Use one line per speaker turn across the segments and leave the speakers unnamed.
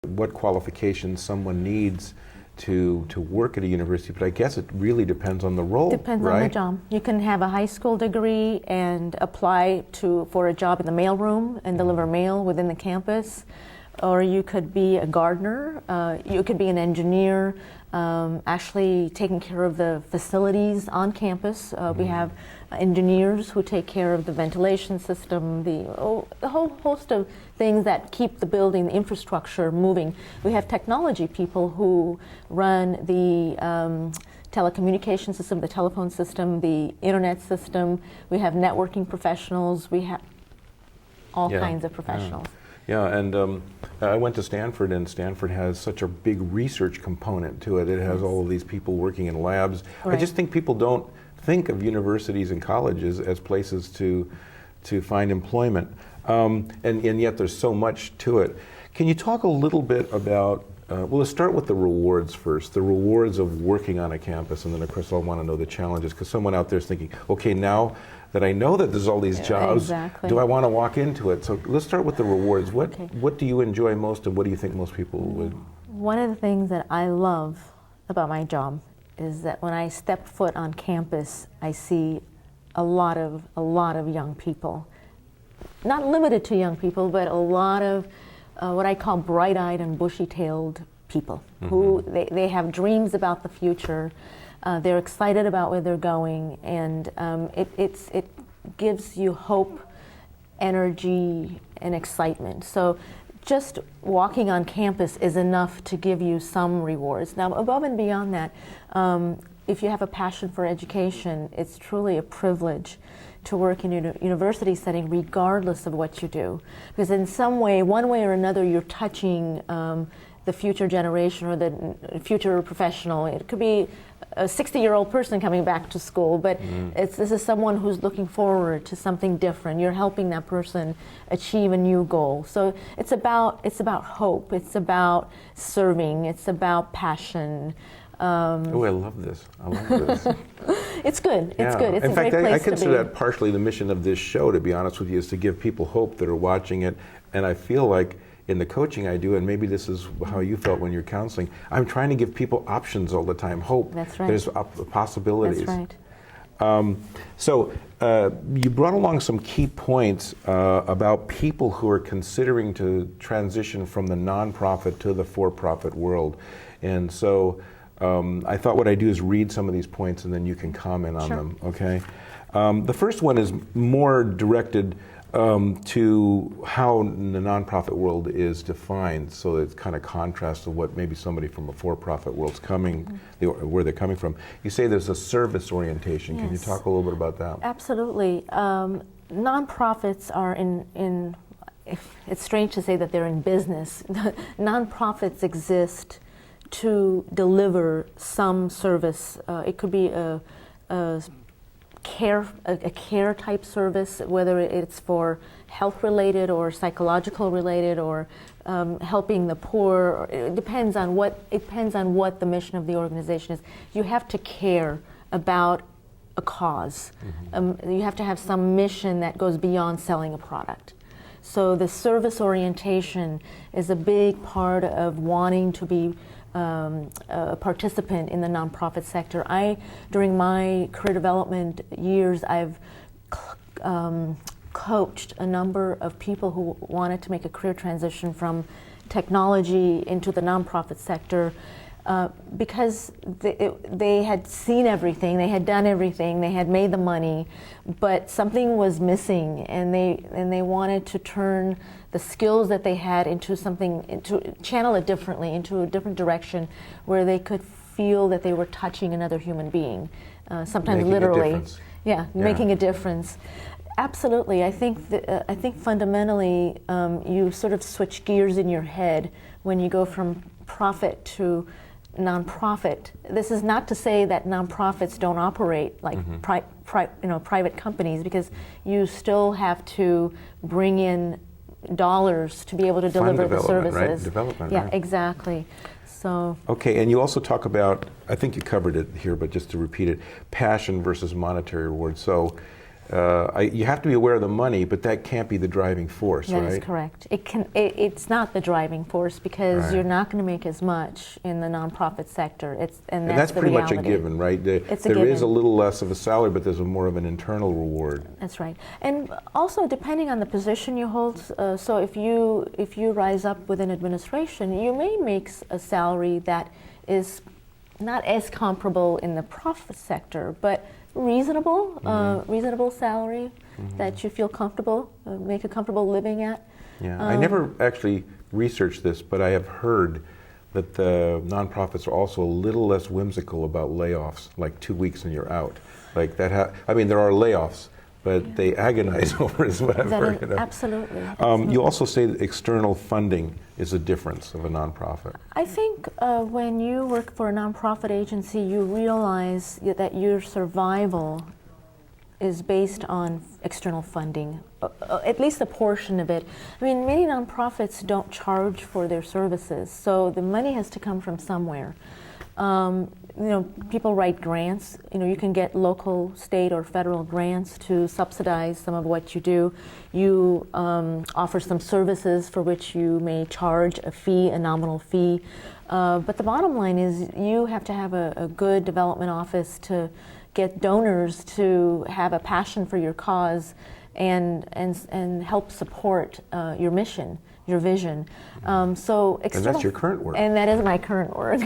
what qualifications someone needs to work at a university, but I guess it really depends on the role.
Depends
right?
on the job. You can have a high school degree and apply for a job in the mailroom and deliver mail within the campus, or you could be a gardener, you could be an engineer, actually taking care of the facilities on campus. We have engineers who take care of the ventilation system, the whole host of things that keep the building, the infrastructure moving. We have technology people who run the telecommunication system, the telephone system, the internet system. We have networking professionals. We have all kinds of professionals.
Yeah, and I went to Stanford, and Stanford has such a big research component to it. It has all of these people working in labs.
Right.
I just think people don't think of universities and colleges as places to find employment, and yet there's so much to it. Can you talk a little bit about, well, let's start with the rewards first, the rewards of working on a campus, and then of course I'll want to know the challenges, because someone out there is thinking, okay, now that I know that there's all these jobs, do I want to walk into it? So let's start with the rewards. What do you enjoy most, and what do you think most people would?
One of the things that I love about my job is that when I step foot on campus, I see a lot of young people. Not limited to young people, but a lot of what I call bright-eyed and bushy-tailed people who they have dreams about the future. They're excited about where they're going, and it gives you hope, energy, and excitement. So just walking on campus is enough to give you some rewards. Now, above and beyond that, if you have a passion for education, it's truly a privilege to work in a university setting regardless of what you do. Because in some way, one way or another, you're touching the future generation or the future professional. It could be a 60-year-old person coming back to school, but this is someone who's looking forward to something different. You're helping that person achieve a new goal. So it's about hope. It's about serving. It's about passion.
Oh, I love this. I love this.
It's good. It's good. It's
in
a
fact,
great place
I consider
to be.
that partially the mission of this show, to be honest with you, is to give people hope that are watching it. And I feel like in the coaching I do, and maybe this is how you felt when you're counseling, I'm trying to give people options all the time, hope.
That's right.
There's possibilities.
That's right.
So you brought along some key points about people who are considering to transition from the nonprofit to the for-profit world. And so I thought what I'd do is read some of these points, and then you can comment on them, okay? The first one is more directed to how the nonprofit world is defined, so it's kind of contrast to what maybe somebody from a for-profit world's coming, where they're coming from. You say there's a service orientation.
Yes.
Can you talk a little bit about that?
Absolutely. Nonprofits are it's strange to say that they're in business. Nonprofits exist to deliver some service. It could be a care type service, whether it's for health related or psychological related or helping the poor. It depends on what the mission of the organization is. You have to care about a cause. You have to have some mission that goes beyond selling a product. So the service orientation is a big part of wanting to be a participant in the nonprofit sector. During my career development years, I've coached a number of people who wanted to make a career transition from technology into the nonprofit sector because they had seen everything, they had done everything, they had made the money, but something was missing, and they wanted to turn the skills that they had into channel it differently, into a different direction where they could feel that they were touching another human being, sometimes
making
literally.
A difference.
Yeah, making a difference. Absolutely. I think fundamentally you sort of switch gears in your head when you go from profit to nonprofit. This is not to say that nonprofits don't operate like private companies, because you still have to bring in dollars to be able to deliver the services.
Right? Development,
yeah,
right?
exactly. So.
Okay, and you also talk about, I think you covered it here, but just to repeat it, passion versus monetary reward. So you have to be aware of the money, but that can't be the driving force, right?
That is correct. It's not the driving force because
Right.
you're not going to make as much in the nonprofit sector.
And that's
the
pretty
reality.
much a given, right?
It's a
there is a
given.
little less of a salary, but there's more of an internal reward.
That's right. And also depending on the position you hold, so if you rise up within administration, you may make a salary that is not as comparable in the profit sector, but reasonable, reasonable salary that you feel comfortable, make a comfortable living at.
Yeah, I never actually researched this, but I have heard that the nonprofits are also a little less whimsical about layoffs, like 2 weeks and you're out. Like that. I mean, there are layoffs, but they agonize over it, is what I've heard. You know?
Absolutely.
You also say that external funding is a difference of a nonprofit.
I think when you work for a nonprofit agency, you realize that your survival is based on external funding, at least a portion of it. I mean, many nonprofits don't charge for their services, so the money has to come from somewhere. You know, people write grants. You know, you can get local, state, or federal grants to subsidize some of what you do. You offer some services for which you may charge a fee, a nominal fee. But the bottom line is you have to have a good development office to get donors to have a passion for your cause and help support your mission, your vision.
And that's your current work.
And that is my current work.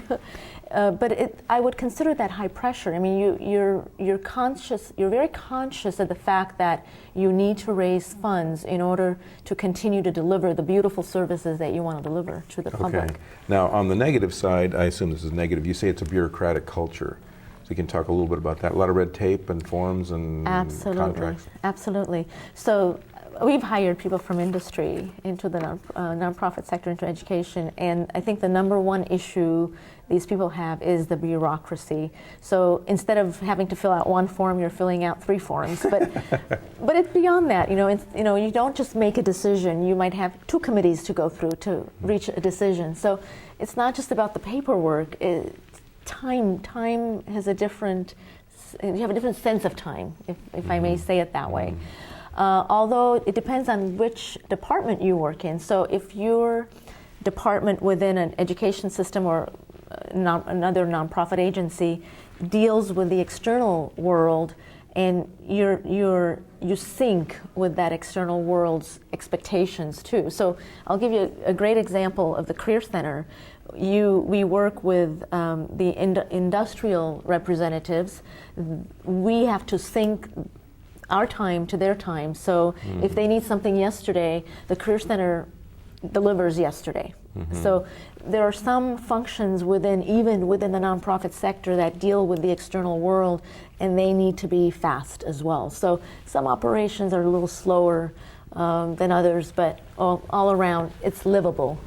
But I would consider that high pressure. I mean, you're conscious. You're very conscious of the fact that you need to raise funds in order to continue to deliver the beautiful services that you want to deliver to the public.
Okay. Now, on the negative side, I assume this is negative. You say it's a bureaucratic culture. So you can talk a little bit about that. A lot of red tape and forms and contracts.
Absolutely. So we've hired people from industry into the nonprofit sector, into education, and I think the number one issue these people have is the bureaucracy. So instead of having to fill out one form, you're filling out 3 forms. But it's beyond that. You know, you don't just make a decision. You might have 2 committees to go through to reach a decision. So it's not just about the paperwork. Time has a different. You have a different sense of time, if I may say it that way. Although it depends on which department you work in. So if your department within an education system or another nonprofit agency deals with the external world, and you sync with that external world's expectations too. So I'll give you a great example of the Career Center. We work with the industrial representatives. We have to sync our time to their time. So if they need something yesterday, the Career Center delivers yesterday. So there are some functions even within the nonprofit sector that deal with the external world, and they need to be fast as well. So some operations are a little slower than others, but all around it's livable